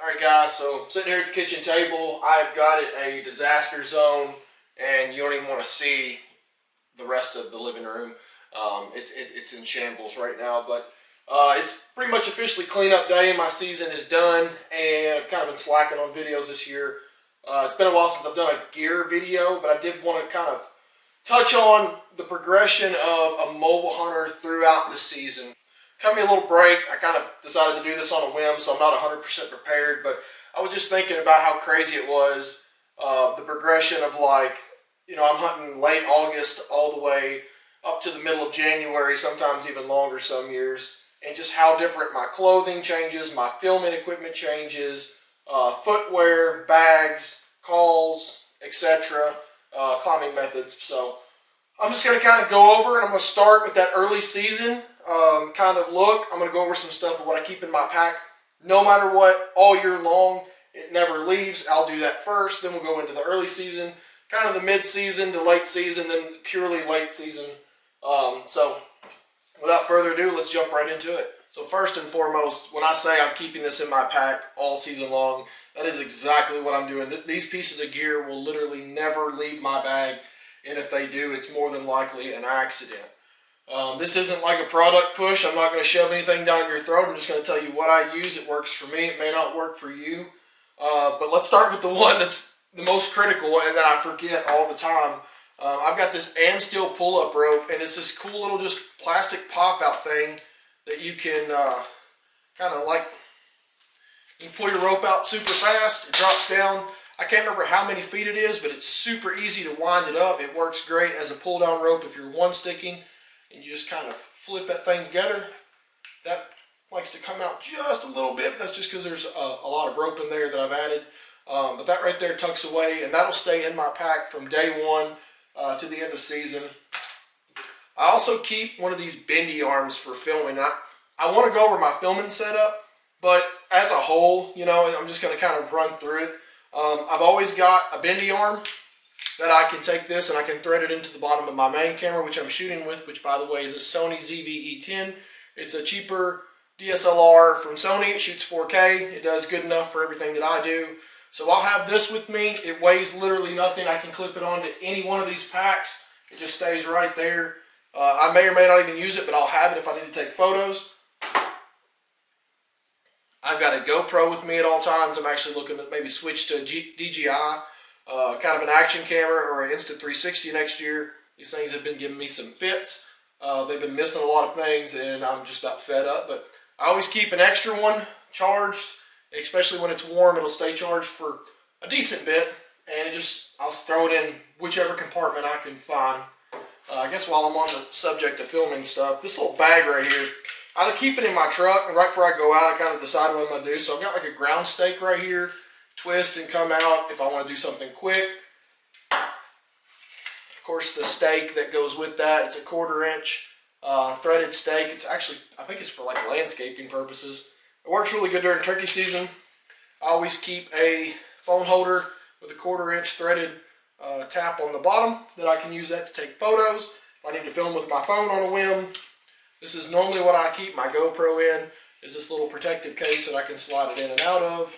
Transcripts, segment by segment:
Alright guys, so sitting here at the kitchen table, I've got it a disaster zone and you don't even want to see the rest of the living room. It's in shambles right now, but it's pretty much officially cleanup day. My season is done and I've kind of been slacking on videos this year. It's been a while since I've done a gear video, but I did want to kind of touch on the progression of a mobile hunter throughout the season. Cut me a little break. I kind of decided to do this on a whim, so I'm not 100% prepared, but I was just thinking about how crazy it was, the progression of I'm hunting late August all the way up to the middle of January, sometimes even longer some years, and just how different my clothing changes, my filming equipment changes, footwear, bags, calls, etc., climbing methods. So I'm just going to kind of go over, and I'm going to start with that early season kind of look. I'm going to go over some stuff of what I keep in my pack. No matter what, all year long, it never leaves. I'll do that first, then we'll go into the early season, kind of the mid-season to late season, then purely late season. So without further ado, let's jump right into it. So first and foremost, when I say I'm keeping this in my pack all season long, that is exactly what I'm doing. These pieces of gear will literally never leave my bag, and if they do, it's more than likely an accident. This isn't like a product push. I'm not going to shove anything down your throat. I'm just going to tell you what I use. It works for me. It may not work for you. But let's start with the one that's the most critical and that I forget all the time. I've got this Amsteel pull-up rope, and it's this cool little just plastic pop-out thing that you can you can pull your rope out super fast. It drops down. I can't remember how many feet it is, but it's super easy to wind it up. It works great as a pull-down rope if you're one-sticking, and you just kind of flip that thing together. That likes to come out just a little bit. That's just because there's a lot of rope in there that I've added. But that right there tucks away, and that'll stay in my pack from day one to the end of season. I also keep one of these bendy arms for filming. I want to go over my filming setup, but as a whole, I'm just going to kind of run through it. I've always got a bendy arm that I can take this and I can thread it into the bottom of my main camera, which I'm shooting with, which by the way is a Sony ZV-E10. It's a cheaper DSLR from Sony. It shoots 4K. It does good enough for everything that I do. So I'll have this with me. It weighs literally nothing. I can clip it onto any one of these packs. It just stays right there. I may or may not even use it, but I'll have it if I need to take photos. I've got a GoPro with me at all times. I'm actually looking to maybe switch to DJI. Kind of an action camera or an Insta360 next year. These things have been giving me some fits. They've been missing a lot of things and I'm just about fed up. But I always keep an extra one charged, especially when it's warm. It'll stay charged for a decent bit, and I'll throw it in whichever compartment I can find. I guess while I'm on the subject of filming stuff, this little bag right here, I keep it in my truck, and right before I go out I kind of decide what I'm going to do. So I've got like a ground stake right here. Twist and come out if I want to do something quick. Of course, the stake that goes with that, it's a 1/4 inch threaded stake. It's actually, I think it's for like landscaping purposes. It works really good during turkey season. I always keep a phone holder with a 1/4 inch threaded tap on the bottom that I can use that to take photos. If I need to film with my phone on a whim. This is normally what I keep my GoPro in, is this little protective case that I can slide it in and out of.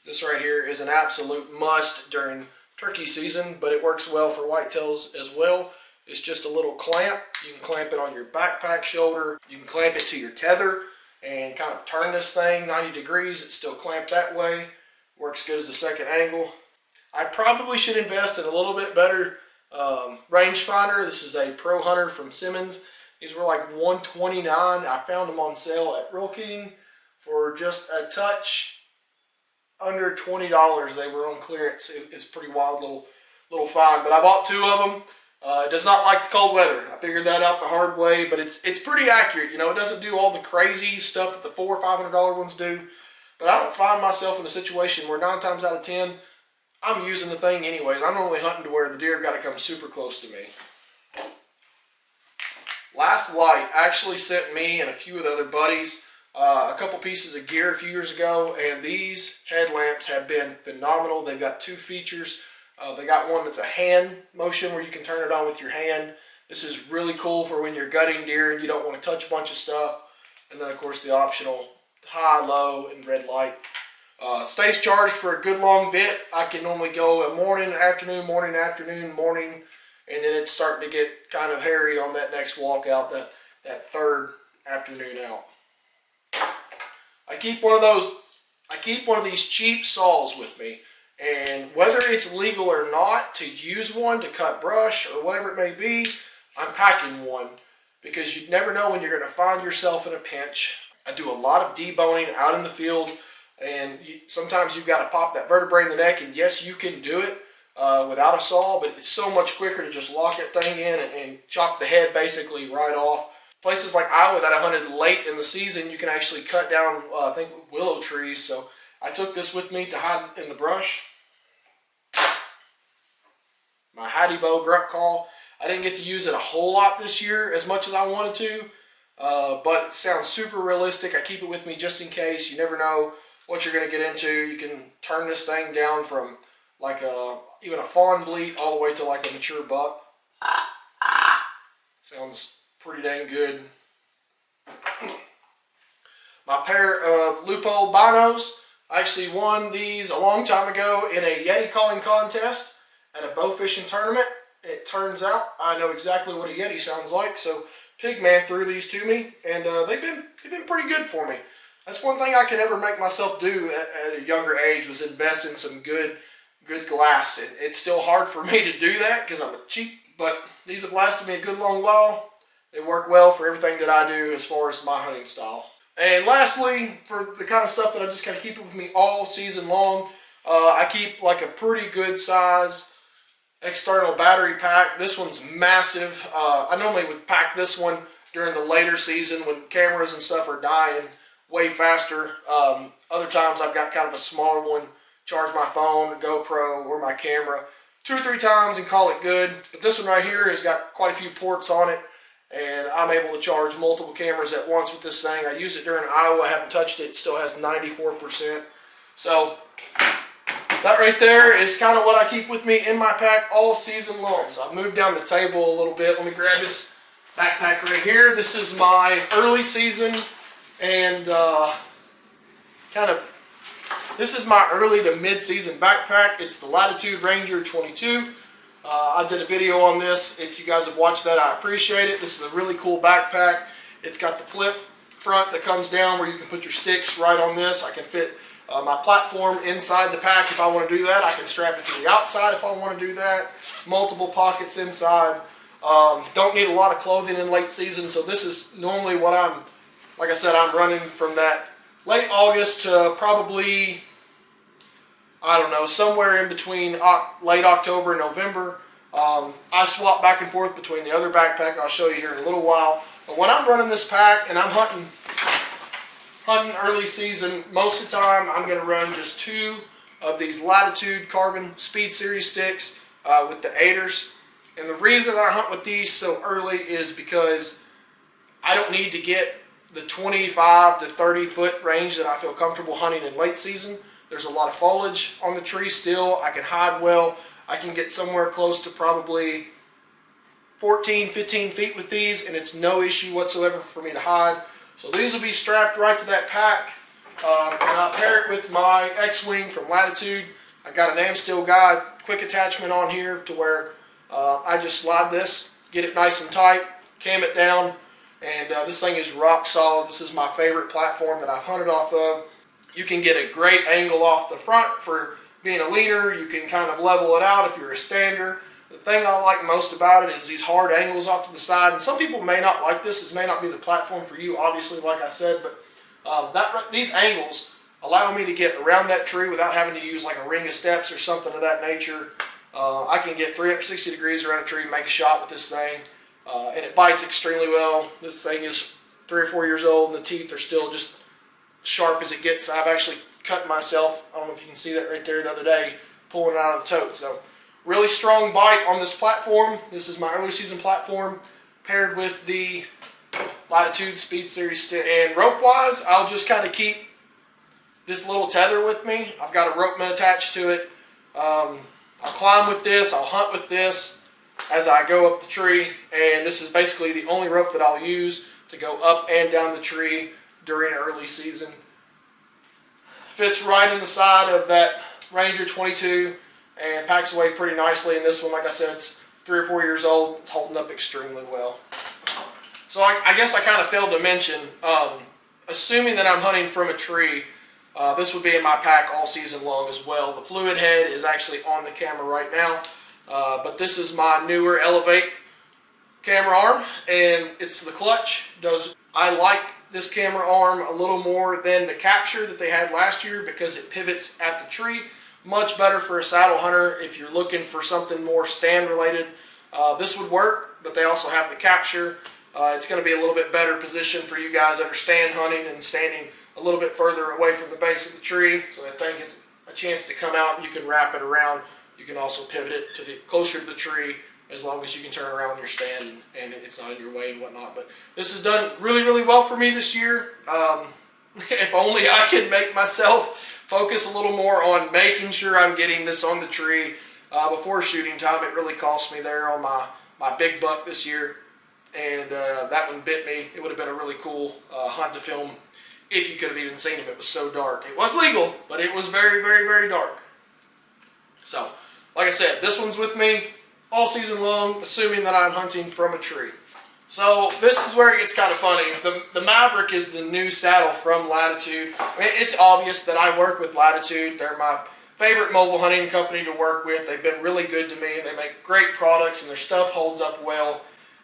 This right here is an absolute must during turkey season, but it works well for whitetails as well. It's just a little clamp. You can clamp it on your backpack shoulder. You can clamp it to your tether and kind of turn this thing 90 degrees. It's still clamped that way. Works good as a second angle. I probably should invest in a little bit better rangefinder. This is a Pro Hunter from Simmons. These were like $129. I found them on sale at Real King for just a touch under $20. They were on clearance. It's pretty wild little find. But I bought 2 of them. It does not like the cold weather. I figured that out the hard way, but it's pretty accurate. It doesn't do all the crazy stuff that the $400 or $500 ones do. But I don't find myself in a situation where 9 times out of 10, I'm using the thing anyways. I'm only hunting to where the deer got to come super close to me. Last Light actually sent me and a few of the other buddies a couple pieces of gear a few years ago, and these headlamps have been phenomenal. They've got 2 features. They got one that's a hand motion where you can turn it on with your hand. This is really cool for when you're gutting deer and you don't want to touch a bunch of stuff. and then of course the optional high, low, and red light. Stays charged for a good long bit. I can normally go a morning, afternoon, morning, and then it's starting to get kind of hairy on that next walk out, that third afternoon out. I keep one of these cheap saws with me, and whether it's legal or not to use one to cut brush or whatever it may be, I'm packing one because you never know when you're going to find yourself in a pinch. I do a lot of deboning out in the field, and sometimes you've got to pop that vertebrae in the neck, and yes, you can do it without a saw, but it's so much quicker to just lock that thing in and chop the head basically right off. Places like Iowa that I hunted late in the season, you can actually cut down, I think, willow trees. So I took this with me to hide in the brush. My Hattie Bow grunt call. I didn't get to use it a whole lot this year as much as I wanted to, but it sounds super realistic. I keep it with me just in case. You never know what you're going to get into. You can turn this thing down from like even a fawn bleat all the way to like a mature buck. Sounds pretty dang good. My pair of Lupo binos, I actually won these a long time ago in a Yeti calling contest at a bow fishing tournament. It turns out I know exactly what a Yeti sounds like, so Pigman threw these to me, and they've been pretty good for me. That's one thing I could never make myself do at a younger age, was invest in some good glass. It's still hard for me to do that because I'm cheap, but these have lasted me a good long while. They work well for everything that I do as far as my hunting style. And lastly, for the kind of stuff that I just kind of keep it with me all season long, I keep like a pretty good size external battery pack. This one's massive. I normally would pack this one during the later season when cameras and stuff are dying way faster. Other times I've got kind of a smaller one, charge my phone, GoPro, or my camera 2 or 3 times and call it good. But this one right here has got quite a few ports on it, and I'm able to charge multiple cameras at once with this thing. I use it during Iowa. I haven't touched it. It still has 94%. So that right there is kind of what I keep with me in my pack all season long. So I've moved down the table a little bit. Let me grab this backpack right here. This is my early season and this is my early to mid-season backpack. It's the Latitude Ranger 22. I did a video on this. If you guys have watched that, I appreciate it. This is a really cool backpack. It's got the flip front that comes down where you can put your sticks right on this. I can fit my platform inside the pack if I want to do that. I can strap it to the outside if I want to do that. Multiple pockets inside. Don't need a lot of clothing in late season, so this is normally what like I said, I'm running from that late August to probably, I don't know, somewhere in between late October and November. I swap back and forth between the other backpack I'll show you here in a little while. But when I'm running this pack and I'm hunting early season, most of the time I'm going to run just 2 of these Latitude Carbon Speed Series sticks with the 8ers. And the reason I hunt with these so early is because I don't need to get the 25 to 30 foot range that I feel comfortable hunting in late season. There's a lot of foliage on the tree still. I can hide well. I can get somewhere close to probably 14, 15 feet with these, and it's no issue whatsoever for me to hide. So these will be strapped right to that pack, and I'll pair it with my X-Wing from Latitude. I got an Amstel Guide quick attachment on here to where I just slide this, get it nice and tight, cam it down, and this thing is rock solid. This is my favorite platform that I've hunted off of. You can get a great angle off the front for being a leader. You can kind of level it out if you're a stander. The thing I like most about it is these hard angles off to the side. And some people may not like this. This may not be the platform for you, obviously, like I said. But these angles allow me to get around that tree without having to use like a ring of steps or something of that nature. I can get 360 degrees around a tree and make a shot with this thing. And it bites extremely well. This thing is 3 or 4 years old and the teeth are still just sharp as it gets. I've actually cut myself, I don't know if you can see that right there, the other day, pulling it out of the tote. So really strong bite on this platform. This is my early season platform paired with the Latitude Speed Series stick. And rope wise, I'll just kind of keep this little tether with me. I've got a rope attached to it. I'll climb with this, I'll hunt with this as I go up the tree, and this is basically the only rope that I'll use to go up and down the tree. during early season. Fits right in the side of that Ranger 22 and packs away pretty nicely. And this one, like I said, it's 3 or 4 years old. It's holding up extremely well. So I guess I kind of failed to mention, assuming that I'm hunting from a tree, this would be in my pack all season long as well. The fluid head is actually on the camera right now, but this is my newer Elevate camera arm, and it's the clutch. I like this camera arm a little more than the capture that they had last year because it pivots at the tree. Much better for a saddle hunter if you're looking for something more stand related. This would work, but they also have the capture. It's going to be a little bit better position for you guys that are stand hunting and standing a little bit further away from the base of the tree, so that thing gets a chance to come out and you can wrap it around. You can also pivot it to the closer to the tree, as long as you can turn around your stand and it's not in your way and whatnot. But this has done really, really well for me this year. If only I could make myself focus a little more on making sure I'm getting this on the tree before shooting time. It really cost me there on my big buck this year, and that one bit me. It would have been a really cool hunt to film if you could have even seen him. It was so dark. It was legal, but it was very, very, very dark. So, like I said, this one's with me all season long, assuming that I'm hunting from a tree. So this is where it gets kind of funny. The Maverick is the new saddle from Latitude. I mean, it's obvious that I work with Latitude. They're my favorite mobile hunting company to work with. They've been really good to me. They make great products and their stuff holds up well.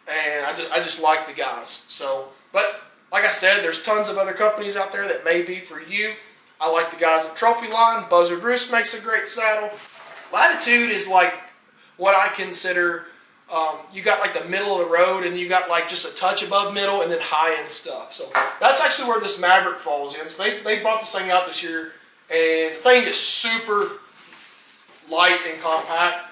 And I just like the guys. So, but like I said, there's tons of other companies out there that may be for you. I like the guys at Trophy Line. Buzzard Roost makes a great saddle. Latitude is like what I consider, you got like the middle of the road, and you got like just a touch above middle and then high-end stuff. So that's actually where this Maverick falls in. So they brought this thing out this year, and the thing is super light and compact.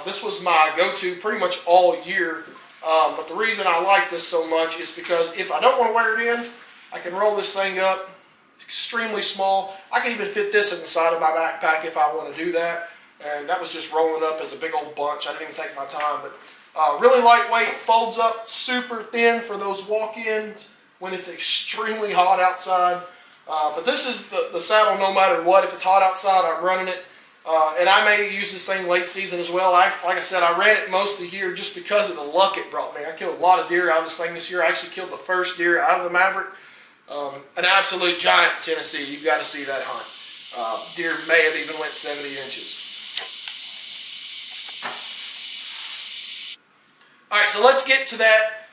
This was my go-to pretty much all year. But the reason I like this so much is because if I don't want to wear it in, I can roll this thing up. It's extremely small. I can even fit this in the side of my backpack if I want to do that. And that was just rolling up as a big old bunch. I didn't even take my time. But really lightweight, folds up super thin for those walk-ins when it's extremely hot outside. But this is the saddle no matter what. If it's hot outside, I'm running it. And I may use this thing late season as well. Like I said, I ran it most of the year just because of the luck it brought me. I killed a lot of deer out of this thing this year. I actually killed the first deer out of the Maverick. An absolute giant Tennessee. You've got to see that hunt. Deer may have even went 70 inches. All right, so let's get to that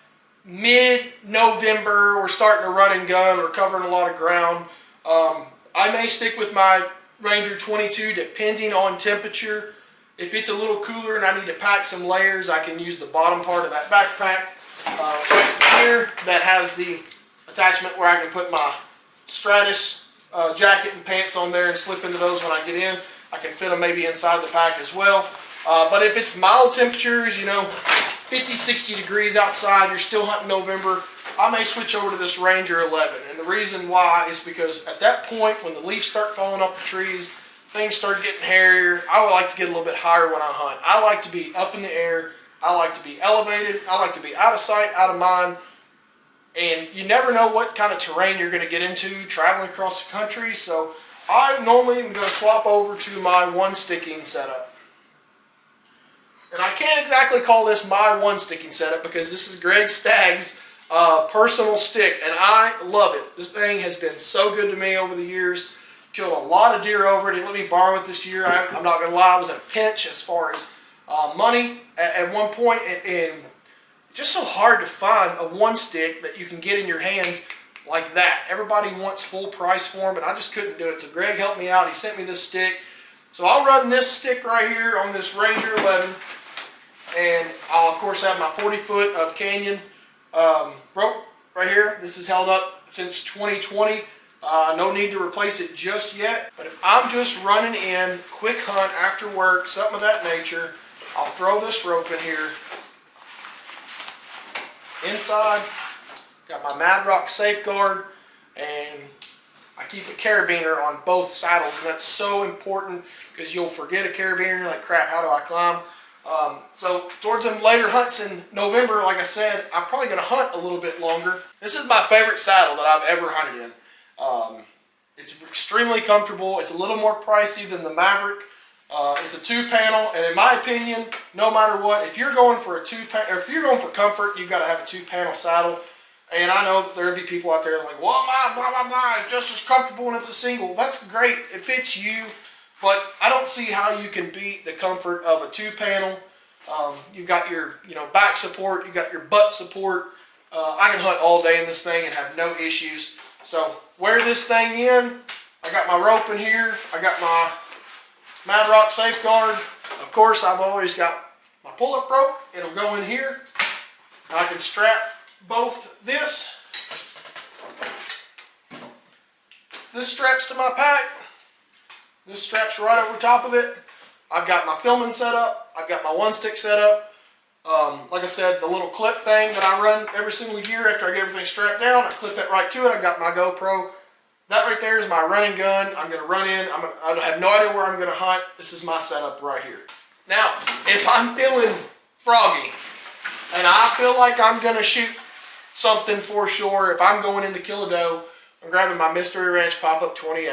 mid-November. We're starting to run and gun. We're covering a lot of ground. I may stick with my Ranger 22 depending on temperature. If it's a little cooler and I need to pack some layers, I can use the bottom part of that backpack right here that has the attachment where I can put my Stratus jacket and pants on there and slip into those when I get in. I can fit them maybe inside the pack as well. But if it's mild temperatures, you know, 50, 60 degrees outside, you're still hunting November, I may switch over to this Ranger 11. And the reason why is because at that point, when the leaves start falling off the trees, things start getting hairier, I would like to get a little bit higher when I hunt. I like to be up in the air. I like to be elevated. I like to be out of sight, out of mind. And you never know what kind of terrain you're going to get into traveling across the country. So I normally am going to swap over to my one sticking setup. And I can't exactly call this my one sticking setup because this is Greg Stagg's personal stick, and I love it. This thing has been so good to me over the years. Killed a lot of deer over it. He let me borrow it this year. I'm not going to lie, I was in a pinch as far as money at one point, and just so hard to find a one stick that you can get in your hands like that. Everybody wants full price for them, and I just couldn't do it. So Greg helped me out. He sent me this stick. So I'll run this stick right here on this Ranger 11. And I'll, of course, have my 40-foot of Canyon rope right here. This is held up since 2020. No need to replace it just yet. But if I'm just running in, quick hunt after work, something of that nature, I'll throw this rope in here. Inside, got my Mad Rock Safeguard, and I keep a carabiner on both saddles. And that's so important because you'll forget a carabiner. You're like, crap, how do I climb? So towards them later hunts in November, like I said, I'm probably going to hunt a little bit longer. This is my favorite saddle that I've ever hunted in. It's extremely comfortable. It's a little more pricey than the Maverick. It's a 2-panel, and in my opinion, no matter what, if you're going for if you're going for comfort, you've got to have a 2-panel saddle. And I know that there'll be people out there like, well, my blah blah blah, it's just as comfortable when it's a single. That's great. It fits you, but I don't see how you can beat the comfort of a 2-panel. You've got your back support, you've got your butt support. I can hunt all day in this thing and have no issues. So wear this thing in. I got my rope in here. I got my Mad Rock Safeguard. Of course, I've always got my pull-up rope. It'll go in here. I can strap both this. This straps to my pack. This straps right over top of it. I've got my filming set up. I've got my 1-stick set up. Like I said, the little clip thing that I run every single year after I get everything strapped down, I clip that right to it. I got my GoPro. That right there is my running gun. I'm going to run in. I have no idea where I'm going to hunt. This is my setup right here. Now, if I'm feeling froggy and I feel like I'm going to shoot something for sure, if I'm going in to kill a doe, I'm grabbing my Mystery Ranch Pop-Up 28.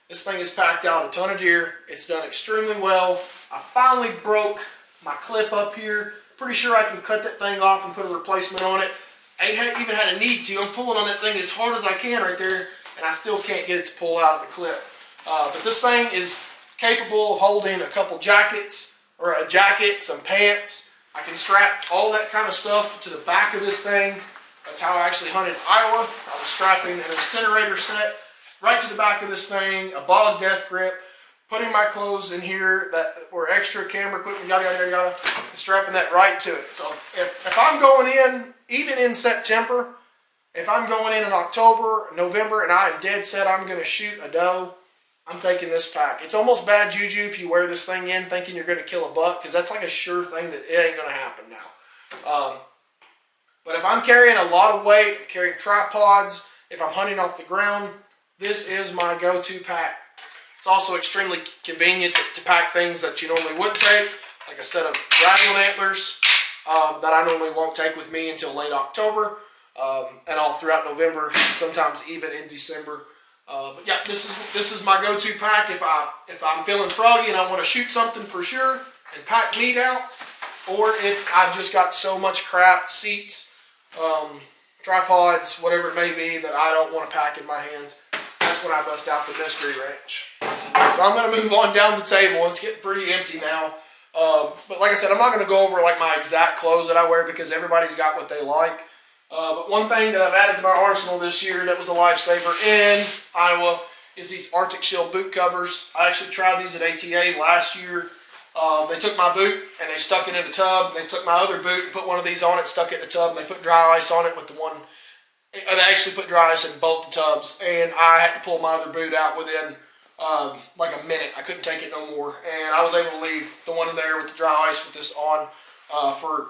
This thing has packed out a ton of deer. It's done extremely well. I finally broke my clip up here. Pretty sure I can cut that thing off and put a replacement on it. I ain't even had a need to. I'm pulling on that thing as hard as I can right there, and I still can't get it to pull out of the clip. But this thing is capable of holding a couple jackets, or a jacket, some pants. I can strap all that kind of stuff to the back of this thing. That's how I actually hunted in Iowa. I was strapping an incinerator set right to the back of this thing, a bog death grip, putting my clothes in here that were extra camera equipment, yada, yada, yada, yada, and strapping that right to it. So if I'm going in, even in September, if I'm going in October, November, and I am dead set I'm going to shoot a doe, I'm taking this pack. It's almost bad juju if you wear this thing in thinking you're going to kill a buck, because that's like a sure thing that it ain't going to happen now. But if I'm carrying a lot of weight, I'm carrying tripods, if I'm hunting off the ground, this is my go-to pack. It's also extremely convenient to pack things that you normally wouldn't take, like a set of rattling antlers that I normally won't take with me until late October, and all throughout November, sometimes even in December. But yeah, this is my go-to pack if I'm feeling froggy and I want to shoot something for sure and pack meat out, or if I've just got so much crap, seats, tripods, whatever it may be, that I don't want to pack in my hands. That's when I bust out the Mystery Ranch. So I'm going to move on down the table. It's getting pretty empty now. But like I said, I'm not going to go over like my exact clothes that I wear because everybody's got what they like. But one thing that I've added to my arsenal this year that was a lifesaver in Iowa is these Arctic Shield boot covers. I actually tried these at ATA last year. They took my boot and they stuck it in a tub. They took my other boot and put one of these on it, stuck it in a tub, and they put dry ice on it with the one. And they actually put dry ice in both the tubs, and I had to pull my other boot out within like a minute. I couldn't take it no more, and I was able to leave the one in there with the dry ice with this on for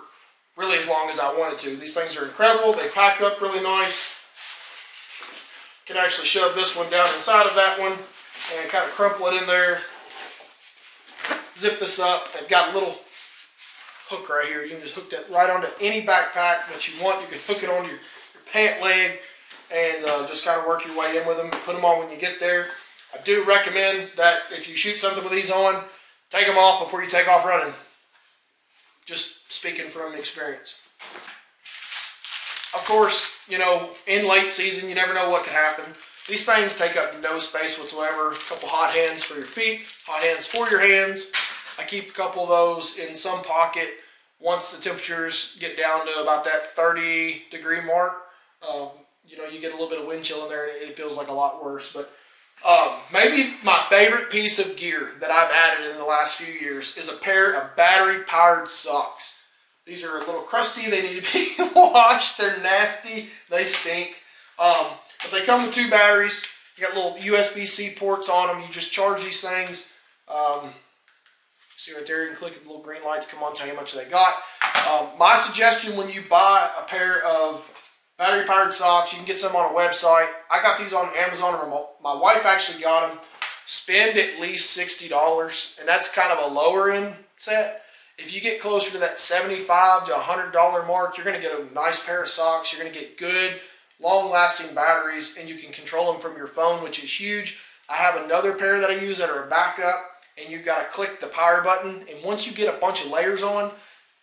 really as long as I wanted to. These things are incredible. They pack up really nice. You can actually shove this one down inside of that one and kind of crumple it in there. Zip this up. They've got a little hook right here. You can just hook that right onto any backpack that you want. You can hook it onto your pant leg and just kind of work your way in with them. Put them on when you get there. I do recommend that if you shoot something with these on, take them off before you take off running. Just speaking from experience. Of course, you know, in late season, you never know what could happen. These things take up no space whatsoever. A couple hot hands for your feet, hot hands for your hands. I keep a couple of those in some pocket once the temperatures get down to about that 30-degree mark. You know, you get a little bit of wind chill in there and it feels like a lot worse. But maybe my favorite piece of gear that I've added in the last few years is a pair of battery-powered socks. These are a little crusty. They need to be washed. They're nasty. They stink. But they come with 2 batteries. You got little USB-C ports on them. You just charge these things. See right there, you can click the little green lights, come on, tell you how much they got. My suggestion when you buy a pair of battery-powered socks, you can get some on a website. I got these on Amazon, or my wife actually got them. Spend at least $60, and that's kind of a lower end set. If you get closer to that $75 to $100 mark, you're going to get a nice pair of socks. You're going to get good, long-lasting batteries, and you can control them from your phone, which is huge. I have another pair that I use that are a backup, and you've got to click the power button, and once you get a bunch of layers on,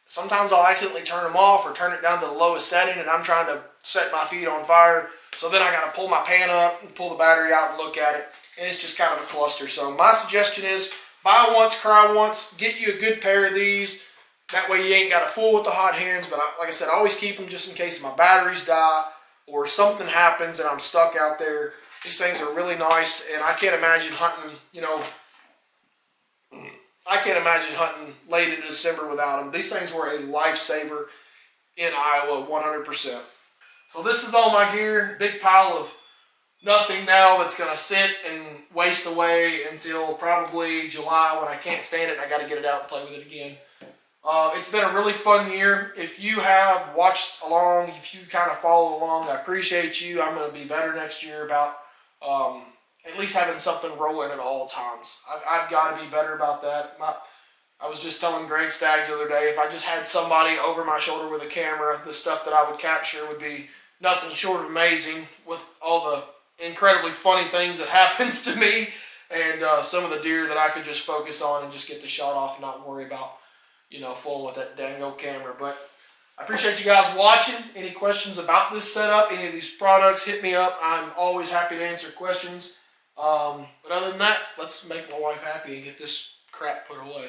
sometimes I'll accidentally turn them off or turn it down to the lowest setting, and I'm trying to set my feet on fire. So then I got to pull my pan up and pull the battery out and look at it, and it's just kind of a cluster. So my suggestion is buy once, cry once, get you a good pair of these. That way you ain't got to fool with the hot hands, but like I said, I always keep them just in case my batteries die or something happens and I'm stuck out there. These things are really nice, and I can't imagine hunting, I can't imagine hunting late in December without them. These things were a lifesaver in Iowa, 100%. So this is all my gear, big pile of nothing now that's going to sit and waste away until probably July when I can't stand it and I got to get it out and play with it again. It's been a really fun year. If you have watched along, if you kind of followed along, I appreciate you. I'm going to be better next year about at least having something rolling at all times. I've got to be better about that. I was just telling Greg Staggs the other day, if I just had somebody over my shoulder with a camera, the stuff that I would capture would be nothing short of amazing with all the incredibly funny things that happens to me and some of the deer that I could just focus on and just get the shot off and not worry about, fooling with that dang old camera. But I appreciate you guys watching. Any questions about this setup, any of these products, hit me up. I'm always happy to answer questions. But other than that, let's make my wife happy and get this crap put away.